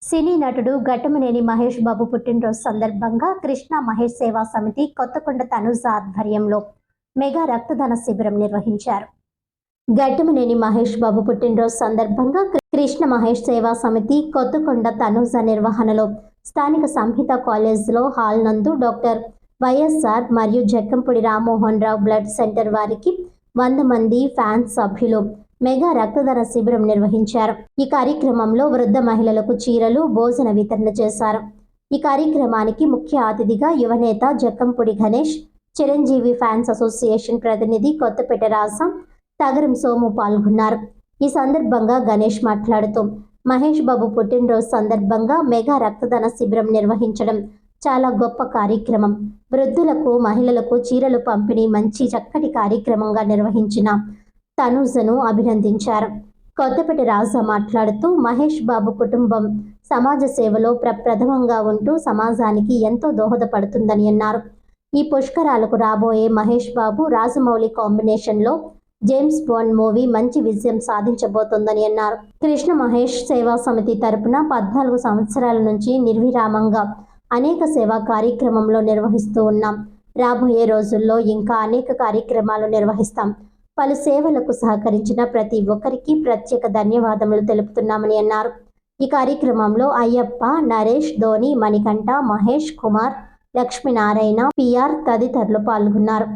సినీ నటుడు ఘట్టమనేని మహేష్ బాబు పుట్టినరోజు సందర్భంగా కృష్ణ మహేష్ సేవా సమితి కొత్తకొండ తనుజ ఆధ్వర్యంలో మెగా రక్తదాన శిబిరం నిర్వహించారు. ఘట్టమనేని మహేష్ బాబు పుట్టినరోజు సందర్భంగా కృష్ణ మహేష్ సేవా సమితి కొత్తకొండ తనుజ నిర్వహణలో స్థానిక సంహిత కాలేజ్లో హాల్ నందు డాక్టర్ వైఎస్ఆర్ మరియు జక్కంపూడి రామ్మోహన్ రావు బ్లడ్ సెంటర్ వారికి 100 మంది ఫ్యాన్స్ సభ్యులు మెగా రక్తదాన శిబిరం నిర్వహించారు. ఈ కార్యక్రమంలో వృద్ధ మహిళలకు చీరలు, భోజన వితరణ చేశారు. ఈ కార్యక్రమానికి ముఖ్య అతిథిగా యువనేత జక్కంపూడి గణేష్, చిరంజీవి ఫ్యాన్స్ అసోసియేషన్ ప్రతినిధి కొత్తపేట రాజా, తగరం సోము పాల్గొన్నారు. ఈ సందర్భంగా గణేష్ మాట్లాడుతూ మహేష్ బాబు పుట్టినరోజు సందర్భంగా మెగా రక్తదాన శిబిరం నిర్వహించడం చాలా గొప్ప కార్యక్రమం. వృద్ధులకు, మహిళలకు చీరలు పంపిణీ మంచి చక్కటి కార్యక్రమంగా నిర్వహించిన తనుజను అభినందించారు. కొత్తపేట రాజా మాట్లాడుతూ మహేష్ బాబు కుటుంబం సమాజ సేవలో ప్రథమంగా ఉంటూ సమాజానికి ఎంతో దోహదపడుతుందని అన్నారు. ఈ పుష్కరాలకు రాబోయే మహేష్ బాబు రాజమౌళి కాంబినేషన్లో జేమ్స్ బాండ్ మూవీ మంచి విజయం సాధించబోతోందని అన్నారు. కృష్ణ మహేష్ సేవా సమితి తరపున 14 సంవత్సరాల నుంచి నిర్విరామంగా అనేక సేవా కార్యక్రమంలో నిర్వహిస్తూ ఉన్నాం. రాబోయే రోజుల్లో ఇంకా అనేక కార్యక్రమాలు నిర్వహిస్తాం. పలు సేవలకు సహకరించిన ప్రతి ఒక్కరికి ప్రత్యేక ధన్యవాదములు తెలుపుతున్నామని అన్నారు. ఈ కార్యక్రమంలో అయ్యప్ప, నరేష్, ధోని, మణికంఠ, మహేష్ కుమార్, లక్ష్మీనారాయణ, పిఆర్ తదితరులు పాల్గొన్నారు.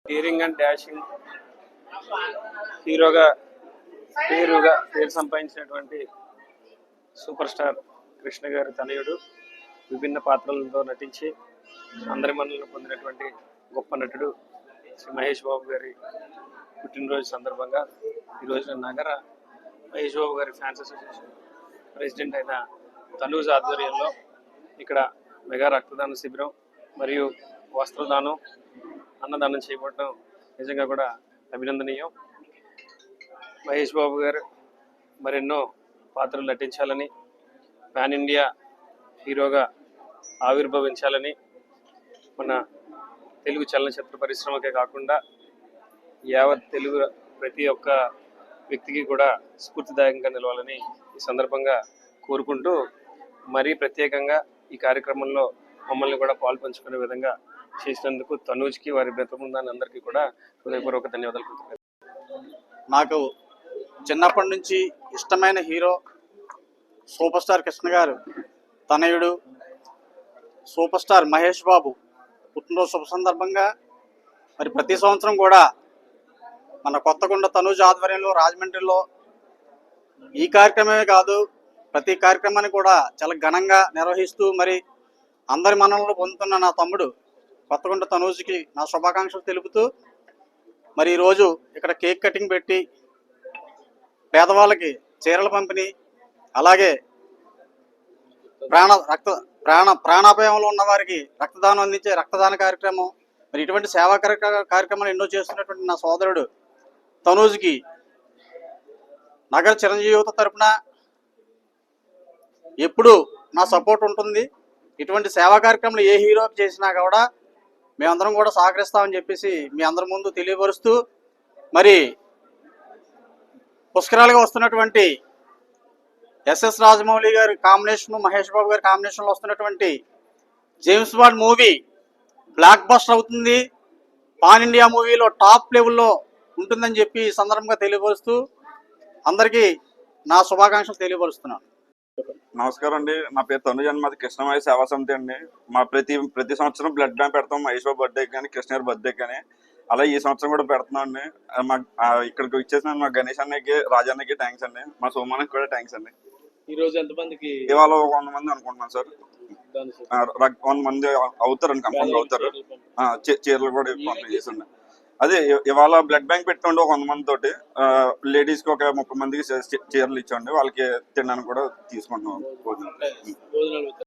డేరింగ్ అండ్ డాషింగ్ హీరోగా పేరు సంపాదించినటువంటి సూపర్ స్టార్ కృష్ణ గారి తనయుడు విభిన్న పాత్రలతో నటించి అందరి మనల్ని పొందినటువంటి గొప్ప నటుడు శ్రీ మహేష్ బాబు గారి పుట్టినరోజు సందర్భంగా ఈరోజు నగర మహేష్ బాబు గారి ఫ్యాన్స్ అసోసియేషన్ ప్రెసిడెంట్ అయిన తనూజ్ ఆధ్వర్యంలో ఇక్కడ మెగా రక్తదాన శిబిరం మరియు వస్త్రదానం, అన్నదానం చేయబడటం నిజంగా కూడా అభినందనీయం. మహేష్ బాబు గారు మరెన్నో పాత్రలు నటించాలని, పాన్ ఇండియా హీరోగా ఆవిర్భవించాలని, మన తెలుగు చలనచిత్ర పరిశ్రమకే కాకుండా యావత్ తెలుగు ప్రతి ఒక్క వ్యక్తికి కూడా స్ఫూర్తిదాయకంగా నిలవాలని ఈ సందర్భంగా కోరుకుంటూ, మరీ ప్రత్యేకంగా ఈ కార్యక్రమంలో మమ్మల్ని కూడా పాల్పంచుకునే విధంగా చేసినందుకు తనూజ్కి, వారి బృందాన్ని అందరికీ కూడా హృదయపూర్వక ధన్యవాదాలు. నాకు చిన్నప్పటి నుంచి ఇష్టమైన హీరో సూపర్ స్టార్ కృష్ణ గారు తనయుడు సూపర్ స్టార్ మహేష్ బాబు పుట్టినరోజు శుభ సందర్భంగా మరి ప్రతి సంవత్సరం కూడా మన కొత్తకొండ తనూజ్ ఆధ్వర్యంలో రాజమండ్రిలో ఈ కార్యక్రమమే కాదు ప్రతి కార్యక్రమాన్ని కూడా చాలా ఘనంగా నిర్వహిస్తూ మరి అందరి మన్ననలు పొందుతున్న నా తమ్ముడు కొత్తకొండ తనూజ్కి నా శుభాకాంక్షలు తెలుపుతూ మరి ఈరోజు ఇక్కడ కేక్ కటింగ్ పెట్టి పేదవాళ్ళకి చీరల పంపిణీ, అలాగే ప్రాణాపాయంలో ఉన్న వారికి రక్తదానం అందించే రక్తదాన కార్యక్రమం, మరి ఇటువంటి సేవా కార్యక్రమాలు ఎన్నో చేస్తున్నటువంటి నా సోదరుడు తనూజ్కి నగర చిరంజీవి యువత తరపున ఎప్పుడు నా సపోర్ట్ ఉంటుంది. ఇటువంటి సేవా కార్యక్రమాలు ఏ హీరోకి చేసినా కూడా మేమందరం కూడా సహకరిస్తామని చెప్పేసి మీ అందరి ముందు తెలియపరుస్తూ, మరి పుష్కరాలుగా వస్తున్నటువంటి ఎస్ఎస్ రాజమౌళి గారి కాంబినేషన్, మహేష్ బాబు గారి కాంబినేషన్లో వస్తున్నటువంటి James bond movie block buster అవుతుంది, పాన్ ఇండియా మూవీలో టాప్ లెవెల్లో ఉంటుందని చెప్పి ఈ సందర్భంగా తెలియపరుస్తూ అందరికీ నా శుభాకాంక్షలు తెలియపరుస్తున్నాను. నమస్కారం అండి. నా పేరు తనుజ్, మాది కృష్ణ మహేష్ సేవా సమితి అండి. మా ప్రతి సంవత్సరం బ్లడ్ బ్యాంక్ పెడతాం, మహేష్ బాబు బర్త్డే కానీ కృష్ణ గారి బర్త్డే కానీ. అలా ఈ సంవత్సరం కూడా పెడుతున్నాం అండి. ఇక్కడికి ఇచ్చేసిన మా గణేష్ అన్నకి, రాజన్నకి థ్యాంక్స్ అండి, మా సోమానికి కూడా థ్యాంక్స్ అండి. ఈ రోజు ఎంతమందికి? ఇవాళ 100 మంది అనుకుంటున్నాం సార్. 100 మంది అవుతారండి, కన్ఫర్మ్ అవుతారు. చీరలు కూడా పంపిణీ చేసండి. అదే ఇవాళ బ్లడ్ బ్యాంక్ పెట్టుకోండి, 100 మంది తోటి లేడీస్ కి ఒక 30 మందికి చీరలు ఇచ్చండి, వాళ్ళకి తినడానికి కూడా తీసుకుంటున్నాం.